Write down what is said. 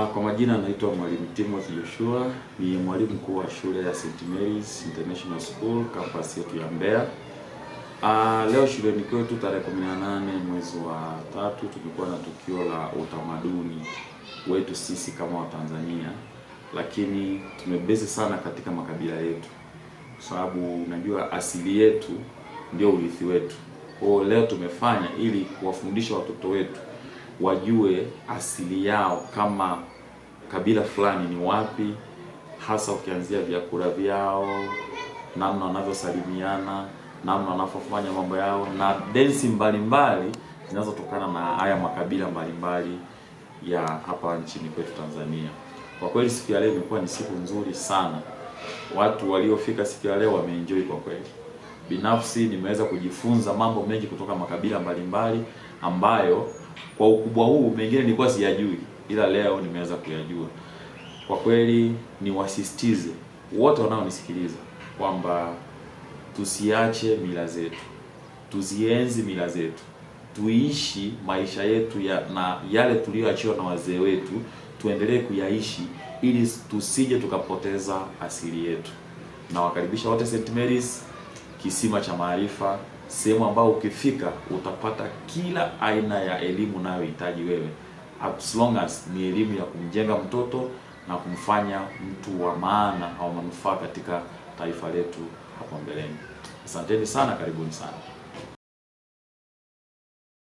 Kwa majina naitwa Mwalimu Timothy Joshua, ni mwalimu mkuu wa shule ya St. Mary's International School campus yetu ya Mbeya. Leo shuleni kwetu tarehe 18 mwezi wa 3 tulikuwa na tukio la utamaduni wetu sisi kama Watanzania, lakini tumebezi sana katika makabila yetu, kwa sababu unajua asili yetu ndio urithi wetu. Kwa leo tumefanya ili kuwafundisha watoto wetu wajue asili yao kama kabila fulani ni wapi, hasa ukianzia vyakula vyao, namna wanavyosalimiana, namna wanavyofanya mambo yao na densi mbalimbali zinazotokana na haya makabila mbalimbali ya hapa nchini kwetu Tanzania. Kwa kweli siku ya leo imekuwa ni siku nzuri sana. Watu waliofika siku ya leo wameenjoy kwa kweli. Binafsi nimeweza kujifunza mambo mengi kutoka makabila mbalimbali ambayo kwa ukubwa huu mengine nilikuwa siyajui, ila leo nimeweza kuyajua. Kwa kweli niwasisitize wote wanaonisikiliza kwamba tusiache mila zetu, tuzienzi mila zetu, tuishi maisha yetu na yale tuliyoachiwa na wazee wetu, tuendelee kuyaishi ili tusije tukapoteza asili yetu. Na wakaribisha wote St. Mary's, kisima cha maarifa, sehemu ambao ukifika utapata kila aina ya elimu unayohitaji wewe, as long as ni elimu ya kumjenga mtoto na kumfanya mtu wa maana au manufaa katika taifa letu hapo mbeleni. Asanteni sana, karibuni sana.